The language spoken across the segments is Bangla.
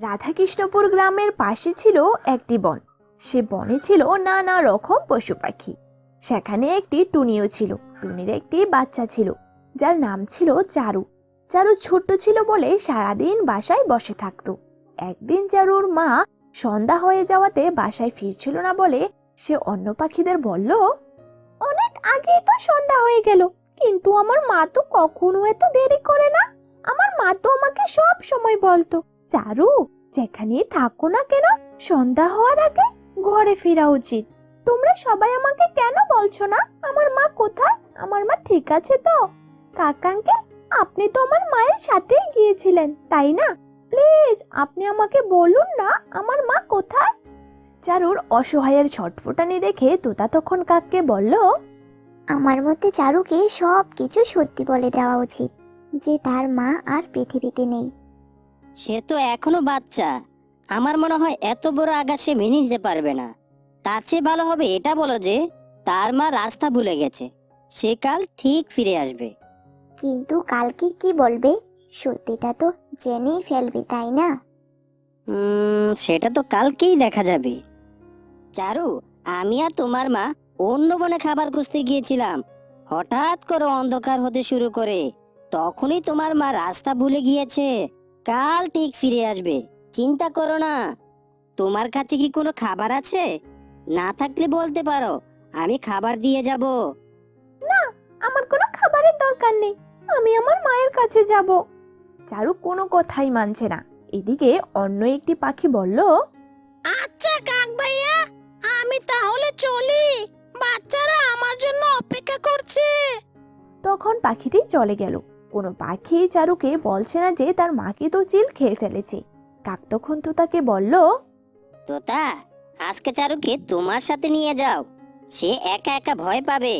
রাধাকৃষ্ণপুর গ্রামের পাশে ছিল একটি বন। সে বনে ছিল নানা রকম পশু পাখি। সেখানে একটি টুনিও ছিল। টুনির একটি বাচ্চা ছিল, যার নাম ছিল চারু। চারু ছোট্ট ছিল বলে সারাদিন বাসায় বসে থাকতো। একদিন চারুর মা সন্ধ্যা হয়ে যাওয়াতে বাসায় ফিরছিল না বলে সে অন্য পাখিদের বলল, অনেক আগেই তো সন্ধ্যা হয়ে গেল, কিন্তু আমার মা তো কখনো এত দেরি করে না। আমার মা তো আমাকে সব সময় বলতো, চারু, যেখানেই থাকো না কেন সন্ধ্যা হওয়ার আগে ঘরে ফেরা উচিত। তোমরা সবাই আমাকে কেন বলছো না আমার মা কোথায়? আমার মা ঠিক আছে তো? কাকা আঙ্কেল, আপনি তো আমার মায়ের সাথেই গিয়েছিলেন, তাই না? প্লিজ আপনি আমাকে বলুন না আমার মা কোথায়। চারুর অসহায়ের ছটফটানি দেখে তোতা তখন কাককে বলল, আমার মতে চারুকে সব কিছু সত্যি বলে দেওয়া উচিত, যে তার মা আর পৃথিবীতে নেই। সে তো এখনো বাচ্চা, আমার মনে হয় এত বড় আঘাত সে মেনে নিতে পারবে না। তার চেয়ে ভালো হবে এটা বলো যে তার মা রাস্তা ভুলে গেছে, সে কাল ঠিক ফিরে আসবে। কিন্তু কালকে কি বলবে? সত্যিটা তো জেনেই ফেলবে, তাই না? সেটা তো কালকেই দেখা যাবে। চারু, আমি আর তোমার মা অন্য বনে খাবার খুঁজতে গিয়েছিলাম। হঠাৎ করে অন্ধকার হতে শুরু করে, তখনই তোমার মা রাস্তা ভুলে গিয়েছে। কাল ঠিক ফিরে আসবে, চিন্তা করো না। তোমার কাছে কি কোনো খাবার আছে? না থাকলে বলতে পারো, আমি খাবার দিয়ে যাব। না, আমার কোনো খাবারের দরকার নেই, আমি আমার মায়ের কাছে যাব। চারু কোনো কথাই মানছে না। এদিকে অন্য একটি পাখি বলল, আচ্ছা কাক ভাইয়া, আমি তাহলে চলি, বাচ্চারা আমার জন্য অপেক্ষা করছে। তখন পাখিটি চলে গেল। কোনো পাখি চারুকে বলছে না যে তার মাকে তো চিল খেয়ে ফেলেছে। কাক তখন তো তাকে বলল, তোতা, আজকে চারুকে তোমার সাথে নিয়ে যাও, সে একা একা ভয় পাবে।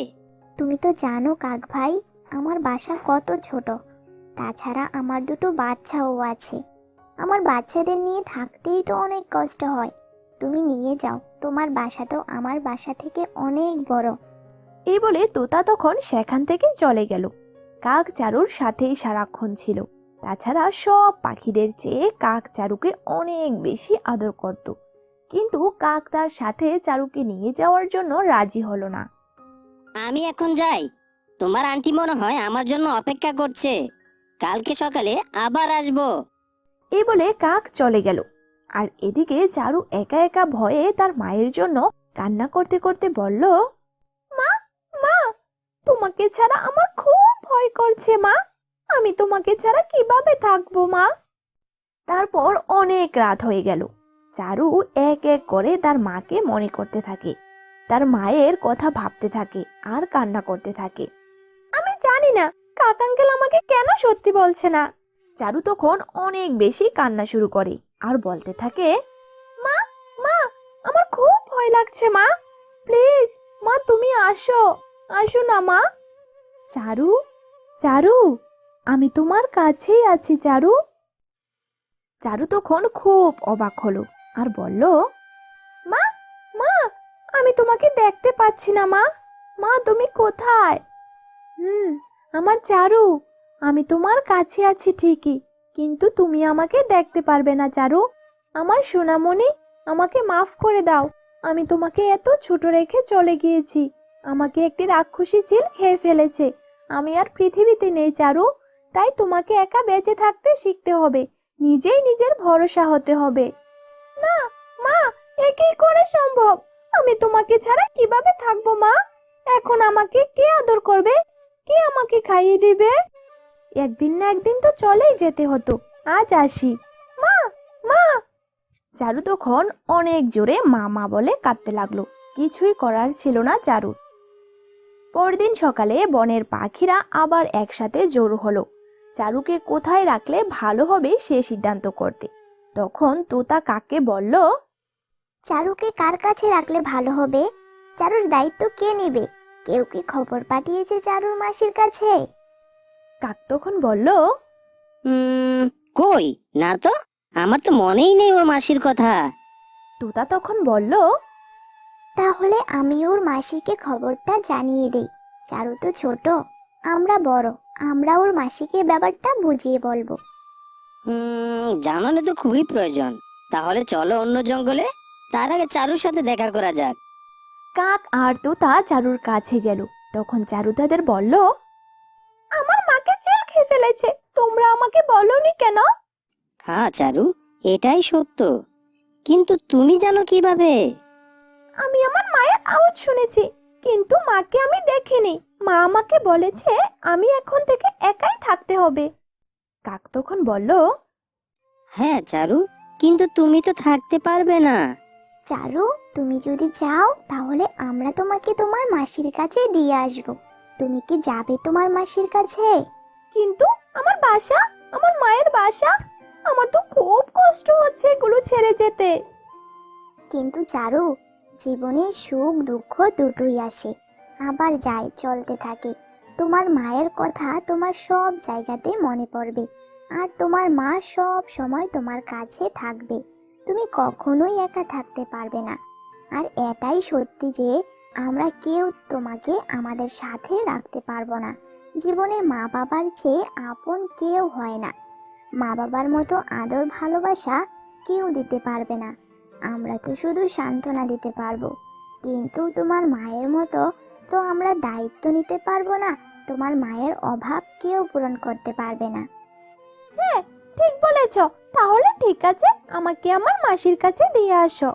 তুমি তো জানো কাক ভাই, আমার বাসা কত ছোট। তাছাড়া আমার দুটো বাচ্চাও আছে। আমার বাচ্চাদের নিয়ে থাকতেই তো অনেক কষ্ট হয়। তুমি নিয়ে যাও, তোমার বাসা তো আমার বাসা থেকে অনেক বড়। এই বলে তোতা তখন সেখান থেকে চলে গেল। কাক চারুর সাথেই সারাক্ষণ ছিল। তাছাড়া সব পাখিদের চেয়ে কাক চারুকে অনেক বেশি আদর করত। কিন্তু কাক তার সাথে চারুকে নিয়ে যাওয়ার জন্য রাজি হলো না। আমি এখন যাই, তোমার আন্টি মনে হয় আমার জন্য অপেক্ষা করছে, কালকে সকালে আবার আসবো। এই বলে কাক চলে গেল। আর এদিকে চারু একা একা ভয়ে তার মায়ের জন্য কান্না করতে করতে বলল, মা, মা, তোমাকে ছাড়া আমার খুব ভয় করছে মা। আমি তোমাকে ছাড়া কিভাবে থাকবো মা? তারপর অনেক রাত হয়ে গেল। চারু এক এক করে তার মাকে মনে করতে থাকে। তার মায়ের কথা ভাবতে থাকে আর কান্না করতে থাকে। আমি জানি না কাক আঙ্কেল আমাকে কেন সত্যি বলছে না। চারু তখন অনেক বেশি কান্না শুরু করে আর বলতে থাকে, মা, মা, আমার খুব ভয় লাগছে মা। প্লিজ মা, তুমি আসো, আসো না মা। চারু, চারু, আমি তোমার কাছেই আছি চারু। চারু তখন খুব অবাক হলো আর বলল, মা, মা, আমি তোমাকে দেখতে পাচ্ছি না মা। মা, তুমি কোথায়? আমার চারু, আমি তোমার কাছে আছি ঠিকই, কিন্তু তুমি আমাকে দেখতে পারবে না চারু। আমার সোনামণি, আমাকে মাফ করে দাও। আমি তোমাকে এত ছোট রেখে চলে গিয়েছি। আমাকে একটি রাক্ষসী চিল খেয়ে ফেলেছে। আমি আর পৃথিবীতে নেই চারু। তাই তোমাকে একা বেঁচে থাকতে শিখতে হবে, নিজেই নিজের ভরসা হতে হবে। না মা, এ কি করে সম্ভব? আমি তোমাকে ছাড়া কিভাবে থাকবো মা? এখন আমাকে কে আদর করবে? কে আমাকে খাইয়ে দিবে? একদিন না একদিন তো চলেই যেতে হতো। আজ আসি। মা, মা। চারু তখন অনেক জোরে মা মা বলে কাঁদতে লাগলো। কিছুই করার ছিল না চারুর। পরদিন সকালে বনের পাখিরা আবার একসাথে জড়ো হলো চারুকে কোথায় রাখলে ভালো হবে সে সিদ্ধান্ত করতে। তখন তোতা কাককে বলল, চারুকে কার কাছে রাখলে ভালো হবে? চারুর দায়িত্ব কে নেবে? কেউ কি খবর পাঠিয়েছে চারুর মাসির কাছে? কাক তখন বলল, কই না তো, আমার তো মনেই নেই ও মাসির কথা। তোতা তখন বলল, তাহলে আমি ওর মাসিকে খবরটা জানিয়ে দেই। চারু তো ছোট, আমরা বড়, আমরা ওর মাসিকে ব্যাপারটা বুঝিয়ে বলবো। জানানো তো খুবই প্রয়োজন। তাহলে চলো অন্য জঙ্গলে, তার আগে চারুর সাথে দেখা করা যাক। কাক আর তোতা চারুর কাছে গেল। তখন চারু তাদের বলল, আমার মাকে চিল খেয়ে ফেলেছে, তোমরা আমাকে বলনি কেন? হ্যাঁ চারু, এটাই সত্য, কিন্তু তুমি জানো কিভাবে? আমি আমার মায়ের আওয়াজ শুনেছি, কিন্তু মাকে আমি দেখিনি। মা আমাকে বলেছে আমি এখন থেকে একাই থাকতে হবে। কাক তখন বলল, হ্যাঁ চারু, কিন্তু তুমি তো থাকতে পারবে না। চারু, তুমি যদি চাও তাহলে আমরা তোমাকে তোমার মাসির কাছে দিয়ে আসবো। তুমি কি যাবে তোমার মাসির কাছে? কিন্তু আমার বাসা, আমার মায়ের বাসা, আমার তো খুব কষ্ট হচ্ছে এগুলো ছেড়ে যেতে। কিন্তু চারু, জীবনে সুখ দুঃখ দুটোই আসে, আবার যায়, চলতে থাকে। তোমার মায়ের কথা তোমার সব জায়গাতে মনে পড়বে, আর তোমার মা সব সময় তোমার কাছে থাকবে। তুমি কখনোই একা থাকতে পারবে না। আর এটাই সত্যি যে আমরা কেউ তোমাকে আমাদের সাথে রাখতে পারবো না। জীবনে মা বাবার চেয়ে আপন কেউ হয় না। মা বাবার মতো আদর ভালোবাসা কেউ দিতে পারবে না। আমরা তো শুধু সান্ত্বনা দিতে পারবো, কিন্তু তোমার মায়ের মতো তো আমরা দায়িত্ব নিতে পারবো না। তোমার মায়ের অভাব কেউ পূরণ করতে পারবে না। হ্যাঁ, ঠিক বলেছ। তাহলে ঠিক আছে, আমাকে আমার মাসির কাছে দিয়ে আসো।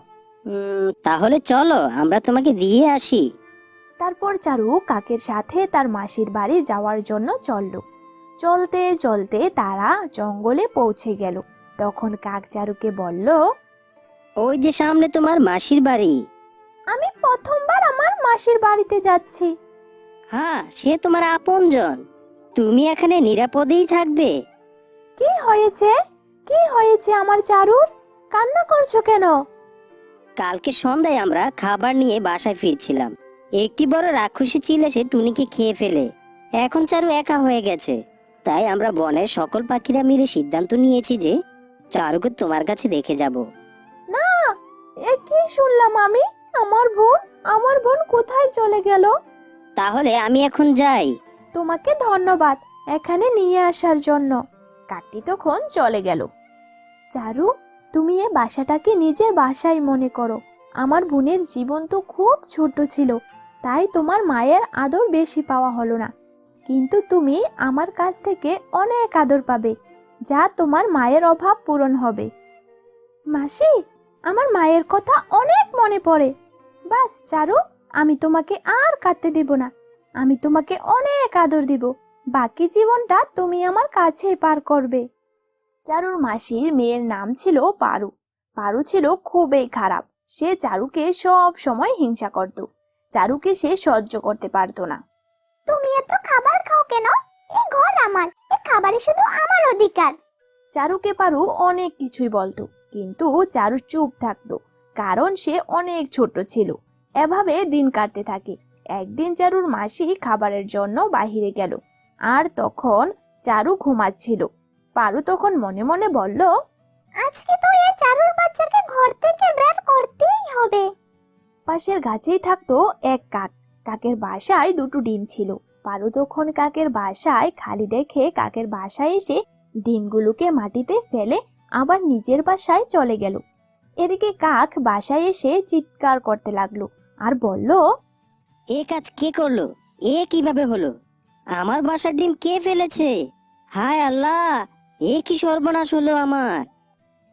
তাহলে চলো আমরা তোমাকে দিয়ে আসি। তারপর চারু কাকের সাথে তার মাসির বাড়ি যাওয়ার জন্য চলল। চলতে চলতে তারা জঙ্গলে পৌঁছে গেল। তখন কাক চারুকে বলল, ওই যে সামনে তোমার মাসির বাড়ি। আমি প্রথমবার আমার মাসির বাড়িতে যাচ্ছি। হ্যাঁ, সে তোমার আপনজন। তুমি এখানে নিরাপদেই থাকবে। কি হয়েছে? কি হয়েছে আমার চারুর? কান্না করছো কেন? কালকে সন্ধ্যায় আমরা খাবার নিয়ে বাসায় ফিরছিলাম, একটি বড় রাক্ষসী চিল এসে টুনিকে খেয়ে ফেলে। এখন চারু একা হয়ে গেছে, তাই আমরা বনের সকল পাখিরা মিলে সিদ্ধান্ত নিয়েছি যে চারুকে তোমার কাছে রেখে যাব। না, এ কি শুনলাম আমি? আমার বোন কোথায় চলে গেল? তাহলে আমি এখন যাই। তোমাকে ধন্যবাদ এখানে নিয়ে আসার জন্য। কাকটি তখন চলে গেল। চারু, তুমি এ বাসাটাকে নিজের বাসাই মনে করো। আমার বোনের জীবন তো খুব ছোট ছিল, তাই তোমার মায়ের আদর বেশি পাওয়া হলো না। কিন্তু তুমি আমার কাছ থেকে অনেক আদর পাবে, যা তোমার মায়ের অভাব পূরণ হবে। মাসি, আমার মায়ের কথা অনেক মনে পড়ে। বাস চারু, আমি তোমাকে আর কাঁদতে দিব না। আমি তোমাকে অনেক আদর দিব। বাকি জীবনটা তুমি আমার কাছেই পার করবে। চারুর মাসির মেয়ের নাম ছিল পারু। পারু ছিল খুবই খারাপ। সে চারুকে সব সময় হিংসা করত। চারুকে সে সহ্য করতে পারতো না। তুমি এত খাবার খাও কেন? এই ঘর আমার, এই খাবারে শুধু আমার অধিকার। চারুকে পারু অনেক কিছুই বলতো, কিন্তু চারু চুপ থাকতো, কারণ সে অনেক ছোট ছিল। এভাবে দিন কাটতে থাকে। একদিন চারুর মাসি খাবারের জন্য বাহিরে গেল, আর তখন চারু ঘুমাচ্ছিল। পারু তখন মনে মনে বলল, আজকে তো এই চারুর বাচ্চাকে ঘর থেকে বের করতেই হবে। পাশের গাছেই থাকতো এক কাক। কাকের বাসায় দুটো ডিম ছিল। পারু তখন কাকের বাসায় খালি দেখে কাকের বাসায় এসে ডিমগুলোকে মাটিতে ফেলে আবার নিজের বাসায় চলে গেল। এদিকে কাক বাসায় এসে চিৎকার করতে লাগলো আর বলল, এ কাজ কে করলো? এ কিভাবে হলো? আমার বাসার ডিম কে ফেলেছে? হায় আল্লাহ, এ কি সর্বনাশ হলো আমার!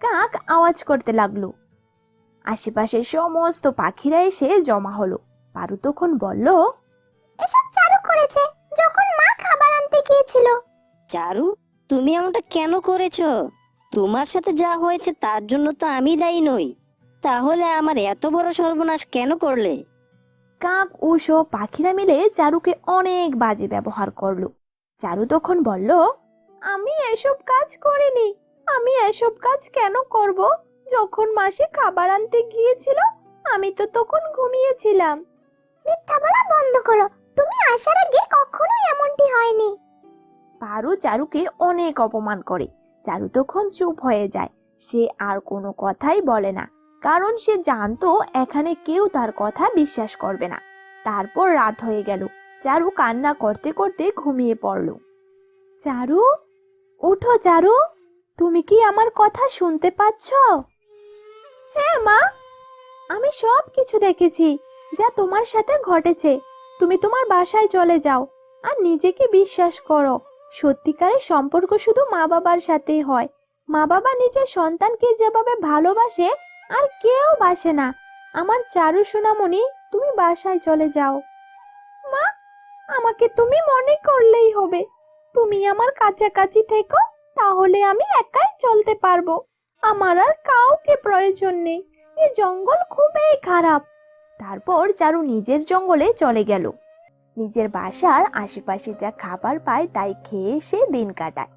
কাক আওয়াজ করতে লাগলো। আশেপাশে সমস্ত পাখিরা এসে জমা হলো। পারু তখন বলল, এসব চারু করেছে যখন মা খাবার আনতে গিয়েছিল। চারু, তুমি এমনটা কেন করেছো? তোমার সাথে যা হয়েছে তার জন্য তো আমি দায়ী নই। তাহলে আমার এত বড় সর্বনাশ কেন করলে? কাক ও সব পাখিরা মিলে চারুকে অনেক বাজে ব্যবহার করলো। চারু তখন বলল, আমি এসব কাজ করিনি। আমি এসব কাজ কেন করব? যখন মাসি খাবার আনতে গিয়েছিল আমি তো তখন ঘুমিয়েছিলাম। মিথ্যা বলা বন্ধ করো, তুমি আসার আগে কখনো এমনটি হয়নি। পারু চারুকে অনেক অপমান করে। চারু তখন চুপ হয়ে যায়। সে আর কোনো কথাই বলে না, কারণ সে জানতো এখানে কেউ তার কথা বিশ্বাস করবে না। তারপর রাত হয়ে গেল। চারু কান্না করতে করতে ঘুমিয়ে পড়ল। চারু, উঠো চারু, তুমি কি আমার কথা শুনতে পাচ্ছ? হ্যাঁ মা, আমি সব কিছু দেখেছি যা তোমার সাথে ঘটেছে। তুমি তোমার বাসায় চলে যাও আর নিজেকে বিশ্বাস করো। সত্যিকারের সম্পর্ক শুধু মা বাবার সাথেই হয়। মা বাবা নিজের সন্তানকে যেভাবে ভালোবাসে আর কেউ বাসে না। আমার চারু সোনামণি, তুমি বাসায় চলে যাও। মা, আমাকে তুমি মনে করলেই হবে। তুমি আমার কাছাকাছি থেকো, তাহলে আমি একাই চলতে পারবো। আমার আর কাউকে প্রয়োজন নেই। এই জঙ্গল খুবই খারাপ। তারপর চারু নিজের জঙ্গলে চলে গেল। নিজের বাসার আশেপাশে যা খাবার পায় তাই খেয়ে সে দিন কাটায়।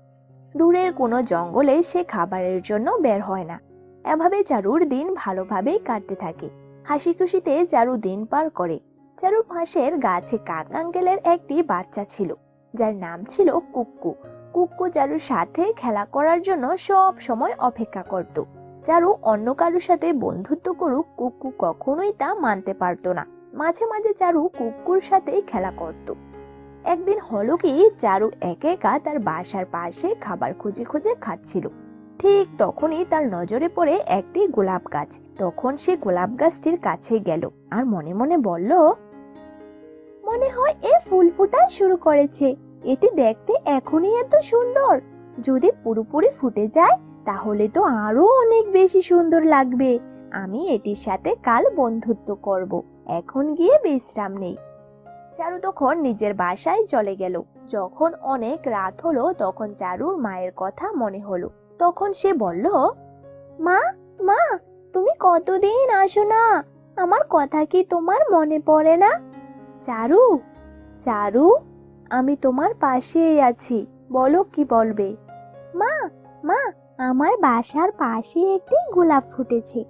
দূরের কোনো জঙ্গলে সে খাবারের জন্য বের হয় না। এভাবে চারুর দিন ভালোভাবেই কাটতে থাকে। হাসি খুশিতে চারু দিন পার করে। চারুর পাশের গাছে কাক আঙ্কেলের একটি বাচ্চা ছিল, যার নাম ছিল কুক্কু। কুক্কু চারুর সাথে খেলা করার জন্য সব সময় অপেক্ষা করত। চারু অন্য কারোর সাথে বন্ধুত্ব করুক, কুক্কু কখনোই তা মানতে পারতো না। মাঝে মাঝে চারু কুক্কুর সাথেই খেলা করত। একদিন হলো কি, চারু একা একা তার বাসার পাশে খাবার খুঁজে খুঁজে খাচ্ছিল। ঠিক তখনই তার নজরে পড়ে একটি গোলাপ গাছ। তখন সে গোলাপ গাছটির কাছে গেল আর মনে মনে বলল, মনে হয় এ ফুল ফোটা শুরু করেছে। এটি দেখতে এখনই এত সুন্দর। যদি পুরোপুরি ফুটে যায় তাহলে তো আরো অনেক বেশি সুন্দর লাগবে। আমি এটির সাথে কাল বন্ধুত্ব করব। এখন গিয়ে বিশ্রাম নেই। চারু তখন নিজের বাসায় চলে গেল। যখন অনেক রাত হলো তখন চারুর মায়ের কথা মনে হলো। তখন সে বলল, মা, মা, তুমি কতদিন আসো না? আমার কথা কি তোমার মনে পড়ে না? চারু, চারু, আমি তোমার পাশেই আছি, বলো কি বলবে? মা, মা, আমার বাসার পাশে একটি গোলাপ ফুটেছে।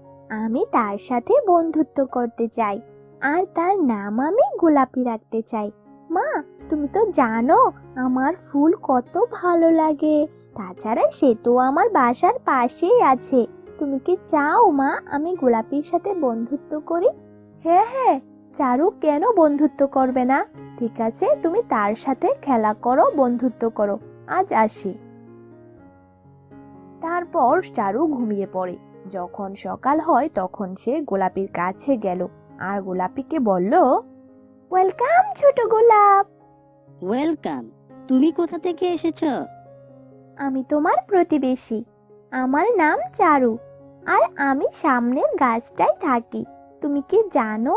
আমি তার সাথে বন্ধুত্ব করতে চাই আর তার নাম আমি গোলাপি রাখতে চাই। মা, তুমি তো জানো আমার ফুল কত ভালো লাগে। তাছাড়া সে তো আমার বাসার পাশেই আছে। তুমি কি চাও মা আমি গোলাপির সাথে বন্ধুত্ব করি? হ্যাঁ হ্যাঁ, চারু কেন বন্ধুত্ব করবে না? ঠিক আছে, তুমি তার সাথে খেলা করো, বন্ধুত্ব করো। আজ আসি। তারপর চারু ঘুমিয়ে পড়ে। যখন সকাল হয় তখন সে গোলাপির কাছে গেল আর গোলাপিকে বলল, ওয়েলকাম ছোট গোলাপ। ওয়েলকাম। তুমি কোথা থেকে এসেছো? আমি তোমার প্রতিবেশী। আমার নাম চারু আর আমি সামনের গাছটায় থাকি। তুমি কি জানো,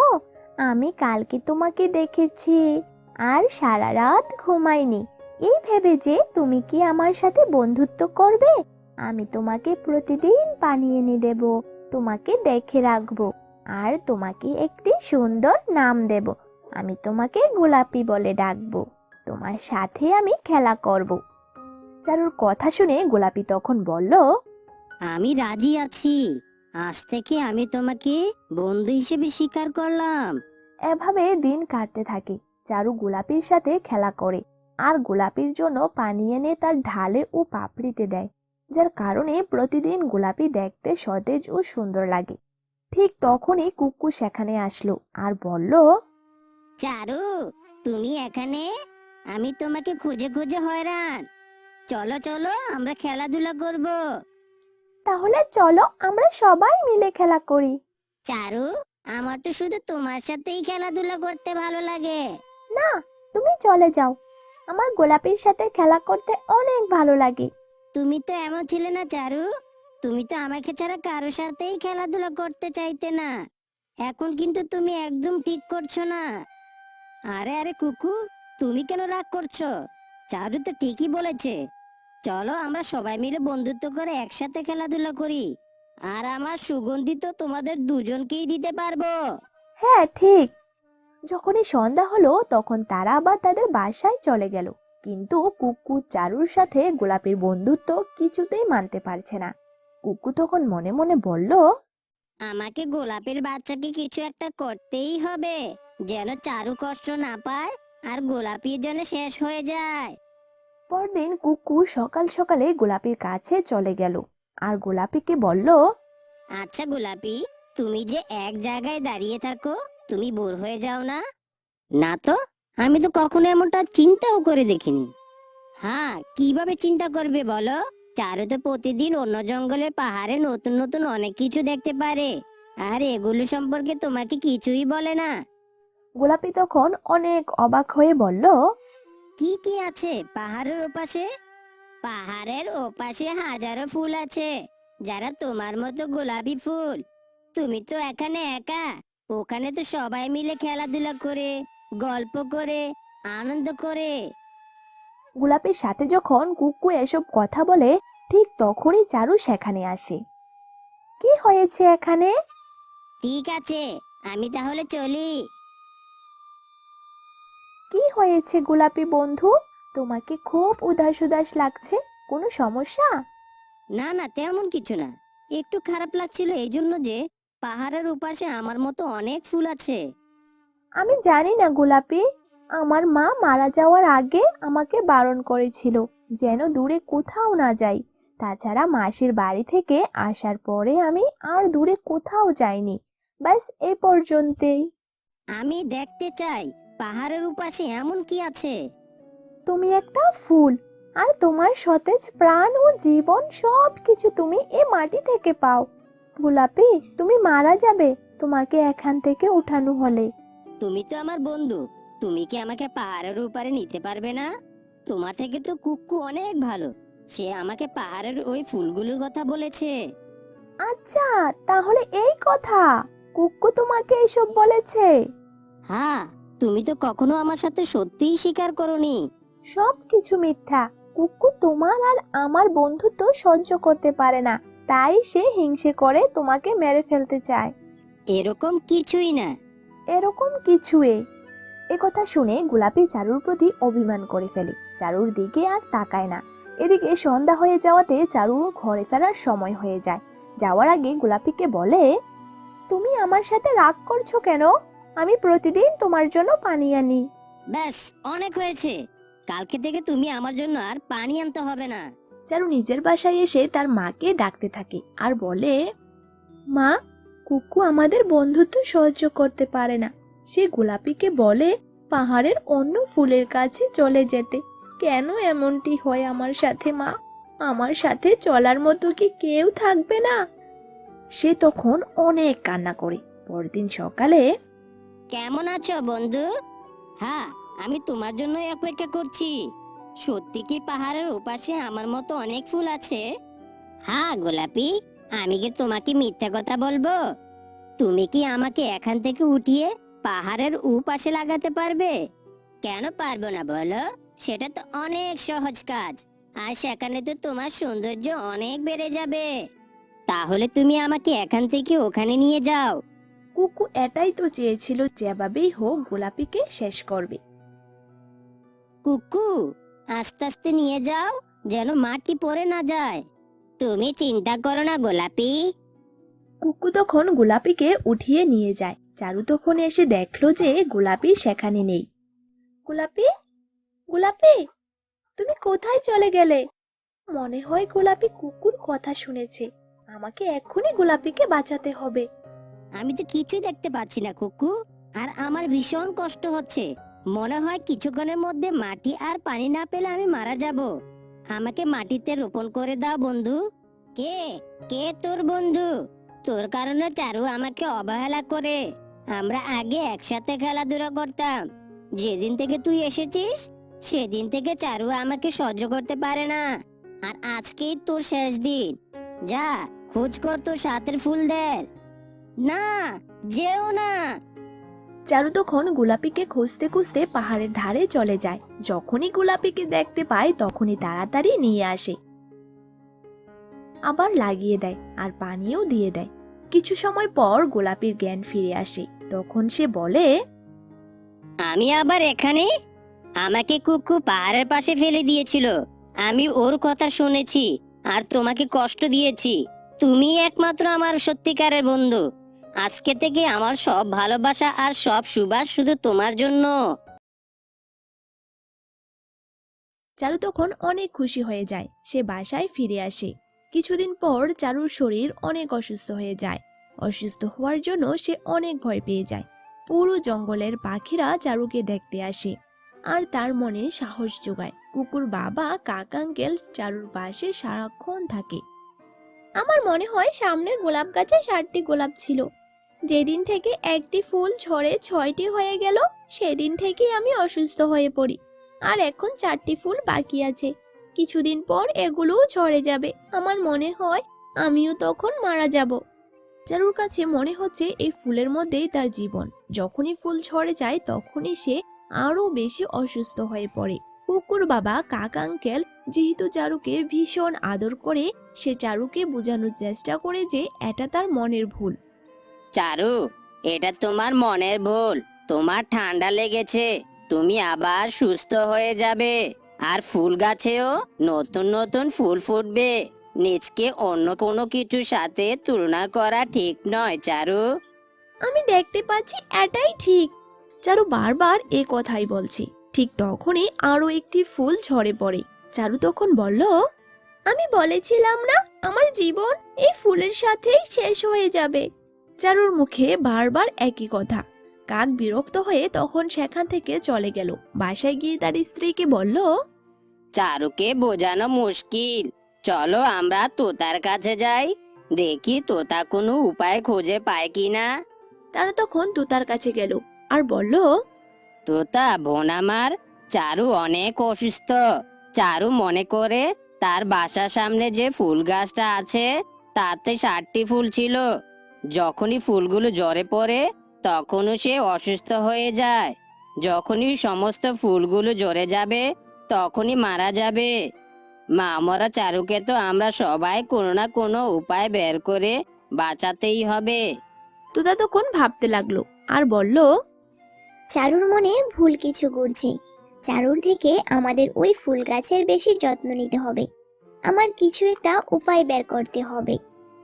আমি কালকে তোমাকে দেখেছি আর সারা রাত ঘুমাইনি, এই ভেবে যে তুমি কি আমার সাথে বন্ধুত্ব করবে। আমি তোমাকে প্রতিদিন পানি এনে দেব, তোমাকে দেখে রাখবো আর তোমাকে একটি সুন্দর নাম দেব। আমি তোমাকে গোলাপি বলে ডাকবো। তোমার সাথে আমি খেলা করব। চারুর কথা শুনে গোলাপি তখন বলল, আমি রাজি আছি। আজ থেকে আমি তোমাকে বন্ধু হিসেবে স্বীকার করলাম। এভাবে দিন কাটতে থাকে। চারু গোলাপির সাথে খেলা করে আর গোলাপির জন্য পানি এনে তার ঢালে ও পাপড়িতে দেয়, যার কারণে প্রতিদিন গোলাপি দেখতে সতেজ ও সুন্দর লাগে। ঠিক তখনই কুক্কু সেখানে আসলো আর বলল, চারু, তুমি এখানে? আমি তোমাকে খুঁজে খুঁজে হয়রান। চলো চলো, আমরা খেলাধুলা করব। তাহলে চলো আমরা সবাই মিলে খেলা করি। চারু, আমার তো শুধু তোমার সাথেই খেলাধুলা করতে ভালো লাগে। না, তুমি চলে যাও। আমার গোলাপির সাথে খেলা করতে অনেক ভালো লাগে। তুমি তো এমন ছিলে না চারু। তুমি তো আমাকে ছাড়া কারোর সাথেই খেলাধুলা করতে চাইতে না। এখন কিন্তু তুমি একদম ঠিক করছো না। আরে আরে কুকু, তুমি কেন রাগ করছো? চারু তো ঠিকই বলেছে। চলো আমরা সবাই মিলে বন্ধুত্ব করে একসাথে খেলাধুলা করি। আর আমার সুগন্ধি তো তোমাদের দুজনকেই দিতে পারবো। হ্যাঁ ঠিক। যখনই সন্ধ্যা হলো তখন তারা আবার তাদের বাসায় চলে গেল। কিন্তু কুক্কু চারুর সাথে গোলাপীর বন্ধুত্ব কিছুতেই মানতে পারছে না। কুক্কু তখন মনে মনে বলল, আমাকে গোলাপের বাচ্চাকে কিছু একটা করতেই হবে, যেন চারু কষ্ট না পায় আর গোলাপি যেন শেষ হয়ে যায়। পরদিন কুক্কু সকাল সকালে গোলাপির কাছে চলে গেল আর গোলাপিকে বলল, আচ্ছা গোলাপি, তুমি যে এক জায়গায় দাঁড়িয়ে থাকো, তুমি বোর হয়ে যাও না? না তো, আমি তো কখনো এমনটা চিন্তাও করে দেখিনি। হ্যাঁ, কিভাবে চিন্তা করবে বলো? চারু তো প্রতিদিন অন্য জঙ্গলে পাহাড়ে নতুন নতুন অনেক কিছু দেখতে পারে, আর এগুলো সম্পর্কে তোমাকে কিছুই বলে না। গোলাপি তখন অনেক অবাক হয়ে বলল, কি কি আছে পাহাড়ের ওপাশে? পাহাড়ের ওপাশে হাজারো ফুল আছে, যারা তোমার মতো গোলাপি ফুল। তুমি তো এখানে একা, ওখানে তো সবাই মিলে খেলাধুলা করে, গল্প করে, আনন্দ করে। গোলাপির সাথে যখন কুক্কু এসব কথা বলে ঠিক তখনই চারু সেখানে আসে। কি হয়েছে এখানে? ঠিক আছে, আমি তাহলে চলি। কি হয়েছে গোলাপি বন্ধু? তোমাকে খুব উদাস উদাস লাগছে, কোনো সমস্যা? না না, তেমন কিছু না। একটু খারাপ লাগছিল এই জন্য যে পাহাড়ের ওপাশে আমার মতো অনেক ফুল আছে। আমি জানি না গোলাপি, আমার মা মারা যাওয়ার আগে আমাকে বারণ করেছিল যেন দূরে কোথাও না যাই। তাছাড়া মাসির বাড়ি থেকে আসার পরে আমি আর দূরে কোথাও যাইনি। ব্যাস এ পর্যন্তই। আমি দেখতে চাই পাহাড়ের ওপাশে এমন কি আছে। তুমি একটা ফুল, আর তোমার সতেজ প্রাণ ও জীবন সব কিছু তুমি এ মাটি থেকে পাও। গোলাপি, তুমি মারা যাবে তোমাকে এখান থেকে উঠানো হলে। তুমি তো আমার বন্ধু, তুমি কি আমাকে পাহাড়ের উপরে নিতে পারবে না? তোমার থেকে তো কুক্কু অনেক ভালো, সে আমাকে পাহাড়ের ওই ফুলগুলোর কথা বলেছে। আচ্ছা, তাহলে এই কথা, কুক্কু তোমাকে এসব বলেছে? হ্যাঁ, তুমি তো কখনো আমার সাথে সত্যিই স্বীকার করনি। সব কিছু মিথ্যা। কুক্কু তোমার আর আমার বন্ধুত্ব সহ্য করতে পারে না, তাই সে হিংসে করে তোমাকে মেরে ফেলতে চায়। এরকম কিছুই না। এরকম কিছুই। এ কথা শুনে গোলাপি চারুর প্রতি অভিমান করে ফেলে, চারুর দিকে আর তাকায় না। এদিকে সন্ধ্যা হয়ে যাওয়াতে চারুর ঘরে ফেরার সময় হয়ে যায়। যাওয়ার আগে গোলাপিকে বলে, তুমি আমার সাথে রাগ করছো কেন? আমি প্রতিদিন তোমার জন্য পানি আনি। ব্যাস, অনেক হয়েছে। কালকে থেকে তুমি আমার জন্য আর পানি আনতে হবে না। চারু নিজের বাসায় এসে তার মাকে ডাকতে থাকে আর বলে, মা, কুকু আমাদের বন্ধুত্ব সহ্য করতে পারে না। সে গোলাপিকে বলে পাহাড়ের অন্য ফুলের কাছে চলে যেতে। কেন এমনটি হয় আমার সাথে মা? আমার সাথে চলার মতো কি কেউ থাকবে না? সে তখন অনেক কান্না করে। পরদিন সকালে, কেমন আছো বন্ধু? হ্যাঁ, আমি তোমার জন্য অপেক্ষা করছি। সত্যি কি পাহাড়ের ওপাশে আমার মতো অনেক ফুল আছে? হ্যাঁ গোলাপি, আমি কি তোমাকে মিথ্যা কথা বলবো? তুমি কি আমাকে এখান থেকে উঠিয়ে পাহাড়ের ওপাশে লাগাতে পারবে? কেন পারবো না বলো? সেটা তো অনেক সহজ কাজ, আর সেখানে তো তোমার সৌন্দর্য অনেক বেড়ে যাবে। তাহলে তুমি আমাকে এখান থেকে ওখানে নিয়ে যাও। কুকু এটাই তো চেয়েছিল, যেভাবেই হোক গোলাপিকে শেষ করবে। কুকু, আস্তে আস্তে নিয়ে যাও, যেন মাটি পড়ে না যায়। তুমি চিন্তা করো না গোলাপি। কুকু তখন গোলাপিকে উঠিয়ে নিয়ে যায়। চারু তখন এসে দেখলো যে গোলাপি সেখানে নেই। গোলাপি, গোলাপি, তুমি কোথায় চলে গেলে? মনে হয় গোলাপি কুকুর কথা শুনেছে। আমাকে এক্ষুনি গোলাপিকে বাঁচাতে হবে। আমি তো কিছুই দেখতে পাচ্ছি না কুকু, আর আমার ভীষণ কষ্ট হচ্ছে। মনে হয় কিছুক্ষণের মধ্যে মাটি আর পানি না পেলে আমি মারা যাব। আমাকে মাটিতে রোপণ করে দাও বন্ধু। কে কে তোর বন্ধু? তোর কারণে চারু আমাকে অবহেলা করে। আমরা আগে একসাথে খেলাধুলা করতাম। যেদিন থেকে তুই এসেছিস সেদিন থেকে চারু আমাকে সহ্য করতে পারে না। আর আজকেই তোর শেষ দিন। যা, খোঁজ কর তোর সাথের ফুলদের। না, যেও না। চারু তখন গোলাপিকে খুঁজতে খুঁজতে পাহাড়ের ধারে চলে যায়। যখনই গোলাপিকে দেখতে পায় তখনই তাড়াতাড়ি নিয়ে আসে, আবার লাগিয়ে দেয় আর পানিও দিয়ে দেয়। কিছু সময় পর গোলাপির জ্ঞান ফিরে আসে। তখন সে বলে, আমি আবার এখানে? আমাকে কুকু পাহাড়ের পাশে ফেলে দিয়েছিল। আমি ওর কথা শুনেছি আর তোমাকে কষ্ট দিয়েছি। তুমি একমাত্র আমার সত্যিকারের বন্ধু। আজকে থেকে আমার সব ভালোবাসা আর সব সুবাস শুধু তোমার জন্য। চারু তখন অনেক খুশি হয়ে যায়। সে বাসায় ফিরে আসে। কিছুদিন পর চারুর শরীর অনেক অসুস্থ হয়ে যায়। অসুস্থ হওয়ার জন্য সে অনেক ভয় পেয়ে যায়। পুরো জঙ্গলের পাখিরা চারুকে দেখতে আসে। আর তার মনে সাহস যোগায়। কুকুর বাবা কাক আঙ্কেল চারুর পাশে সারাক্ষণ থাকে। আমার মনে হয় সামনের গোলাপ গাছে 7টি গোলাপ ছিল। যেদিন থেকে একটি ফুল ঝরে 6টি হয়ে গেল, সেদিন থেকেই আমি অসুস্থ হয়ে পড়ি। আর এখন 4টি ফুল বাকি আছে। কিছুদিন পর এগুলোও ঝরে যাবে। আমার মনে হয় আমিও তখন মারা যাব। চারুর কাছে মনে হচ্ছে এই ফুলের মধ্যেই তার জীবন। যখনই ফুল ঝরে যায় তখনই সে আরো বেশি অসুস্থ হয়ে পড়ে। কুকুর বাবা কাক আঙ্কেল যেহেতু চারুকে ভীষণ আদর করে, সে চারুকে বোঝানোর চেষ্টা করে যে এটা তার মনের ভুল। চারু, এটা তোমার মনের ভুল। তোমার ঠান্ডা লেগেছে, তুমি আবার সুস্থ হয়ে যাবে। আর ফুল গাছেও নতুন নতুন ফুল ফুটবে। নিজকে অন্য কোনো কিছুর সাথে তুলনা করা ঠিক নয় চারু। আমি দেখতে পাচ্ছি এটাই ঠিক। চারু বারবার এ কথাই বলছে। ঠিক তখনই আরো একটি ফুল ঝরে পড়ে। চারু তখন বলল, আমি বলেছিলাম না আমার জীবন এই ফুলের সাথেই শেষ হয়ে যাবে। চারুর মুখে বারবার একই কথা। কাক বিরক্ত হয়ে তখন সেখান থেকে চলে গেল। বাসায় গিয়ে তার স্ত্রীকে বলল, চারুকে বোঝানো মুশকিল। চলো আমরা তোতার কাছে যাই, দেখি তোতা কোনো উপায় খুঁজে পায় কিনা। তারা তখন তুতার কাছে গেল আর বলল, তোতা বোন আমার, চারু অনেক অসুস্থ। চারু মনে করে তার বাসার সামনে যে ফুল গাছটা আছে তাতে 7টি ফুল ছিল। যখনই ফুলগুলো ঝরে পড়ে তখনও সে অসুস্থ হয়ে যায়। যখনই সমস্ত ফুলগুলো ঝরে যাবে তখনই মারা যাবে। মা মরা চারুকে তো আমরা সবাই কোনো না কোনো উপায় বের করে বাঁচাতেই হবে। তুতা তখন ভাবতে লাগলো আর বলল, চারুর মনে ভুল কিছু ঘুরছে। চারুর থেকে আমাদের ওই ফুল গাছের বেশি যত্ন নিতে হবে। আমার কিছু একটা উপায় বের করতে হবে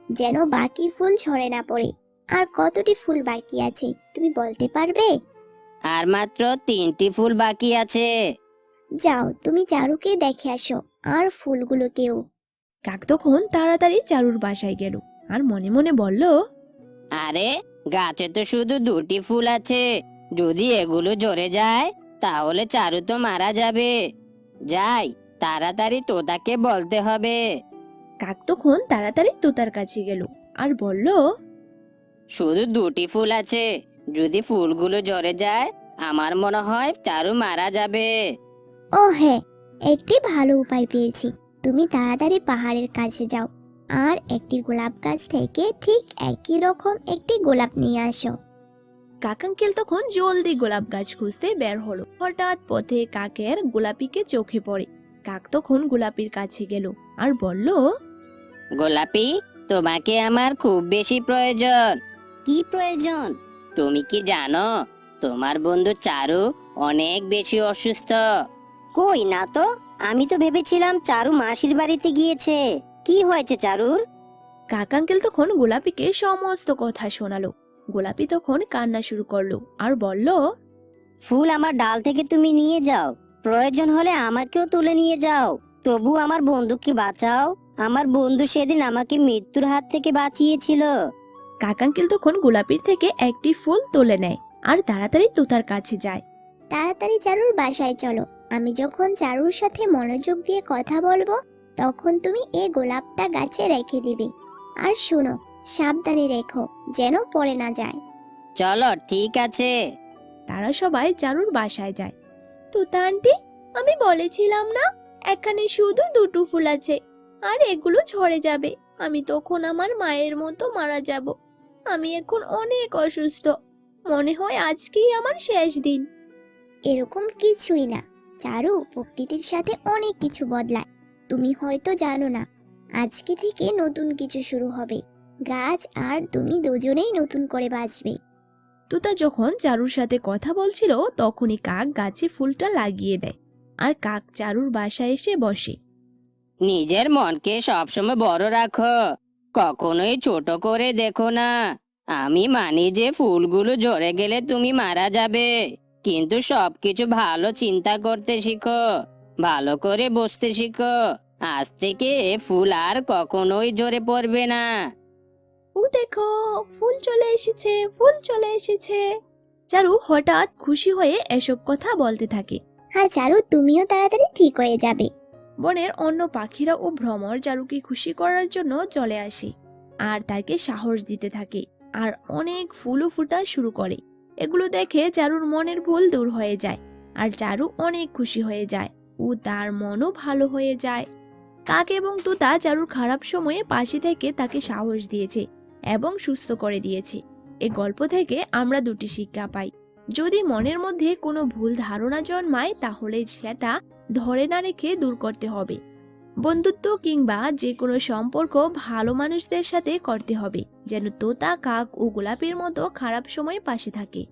যেন বাকি ফুল ঝরে না পড়ে। আর কতটি ফুল বাকি আছে তুমি বলতে পারবে? আর মাত্র 3টি ফুল বাকি আছে। যাও তুমি চারুকে দেখে আসো আর ফুলগুলোকেও। কাক তখন তাড়াতাড়ি চারুর বাসায় গেল আর মনে মনে বলল, আরে গাছে তো শুধু 2টি ফুল আছে। যদি এগুলো ঝরে যায় তাহলে চারু তো মারা যাবে। যাই, তাড়াতাড়ি তোতাকে বলতে হবে। কাক তখন তাড়াতাড়ি তুতার কাছে গেল আর বলল, শুধু 2টি ফুল আছে, যদি ফুলগুলো ঝরে যায় আমার মনে হয় চারু মারা যাবে। ও হ্যাঁ, একটি ভালো উপায় পেয়েছি। তুমি তাড়াতাড়ি পাহাড়ের কাছে যাও আর একটি গোলাপ গাছ থেকে ঠিক একই রকম একটি গোলাপ নিয়ে আসো। কাক আঙ্কেল তখন জলদি গোলাপ গাছ খুঁজতে বের হলো। হঠাৎ পথে কাকের গোলাপিকে চোখে পড়ে। কাক তখন গোলাপির কাছে গেল আর বলল, গোলাপি, তোমাকে আমার খুব বেশি প্রয়োজন। কি প্রয়োজন? তুমি কি জানো তোমার বন্ধু চারু অনেক বেশি অসুস্থ? কই না তো, আমি তো ভেবেছিলাম চারু মাসির বাড়িতে গিয়েছে। কি হয়েছে চারুর? কাক আঙ্কেল তখন গোলাপিকে সমস্ত কথা শোনালো। গোলাপি তখন কান্না শুরু করলো আর বলল, ফুল আমার ডাল থেকে তুমি নিয়ে যাও, প্রয়োজন হলে আমাকেও তুলে নিয়ে যাও, তবু আমার বন্ধুকে বাঁচাও। আমার বন্ধু সেদিন আমাকে মৃত্যুর হাত থেকে বাঁচিয়েছিল। কাক আঙ্কেল তখন গোলাপির থেকে একটি ফুল তুলে নেয় আর তাড়াতাড়ি তুতার কাছে যায়। তাড়াতাড়ি চারুর বাসায় চলো। আমি যখন চারুর সাথে মনোযোগ দিয়ে কথা বলবো তখন তুমি এই গোলাপটা গাছে রেখে দিবে। আর শোনো, সাবধানে রেখো যেন পড়ে না যায়। চলো, ঠিক আছে। তারা সবাই চারুর বাসায় যায়। তুতা আন্টি, আমি বলেছিলাম না এখানে শুধু 2টো ফুল আছে আর এগুলো ঝরে যাবে। আমি তখন আমার মায়ের মতো মারা যাব। আমি এখন অনেক অসুস্থ। মনে হয় আজকেই আমার শেষ দিন। এরকম কিছুই না চারু, প্রকৃতির সাথে অনেক কিছু বদলায়। তুমি হয়তো জানো না, আজকে থেকে নতুন কিছু শুরু হবে। গাছ আর তুমি দুজনেই নতুন করে বাঁচবে। তুতা যখন চারুর সাথে কথা বলছিল তখনই কাক গাছে ফুলটা লাগিয়ে দেয় আর কাক চারুর বাসায় এসে বসে। নিজের মনকে সবসময় বড় রাখো, কখনোই ছোট করে দেখো না। আমি মানি যে ফুলগুলো ঝরে গেলে তুমি মারা যাবে, কিন্তু সবকিছু ভালো চিন্তা করতে শিখো, ভালো করে বসতে শিখো। আজ থেকে এ ফুল আর কখনোই ঝরে পড়বে না। ও দেখো, ফুল চলে এসেছে, ফুল চলে এসেছে। চারু হঠাৎ খুশি হয়ে এসব কথা বলতে থাকে। আর চারু তুমিও তাড়াতাড়ি ঠিক হয়ে যাবে। বনের অন্য পাখিরা ও ভ্রমর চারুকে খুশি করার জন্য চলে আসে আর তাকে সাহস দিতে থাকে আর অনেক ফুলও ফোটা শুরু করে। এগুলো দেখে চারুর মনের ভুল দূর হয়ে যায় আর চারু অনেক খুশি হয়ে যায় ও তার মনও ভালো হয়ে যায়। কাক এবং তোতা চারুর খারাপ সময়ে পাশে থেকে তাকে সাহস দিয়েছে এবং সুস্থ করে দিয়েছে। এই গল্প থেকে আমরা দুটি শিক্ষা পাই। যদি মনের মধ্যে কোনো ভুল ধারণা জন্মায় তাহলে সেটা ধরে না রেখে দূর করতে হবে। বন্ধুত্ব কিংবা যে কোনো সম্পর্ক ভালো মানুষদের সাথে করতে হবে, যেন তোতা, কাক ও গোলাপের মতো খারাপ সময় পাশে থাকে।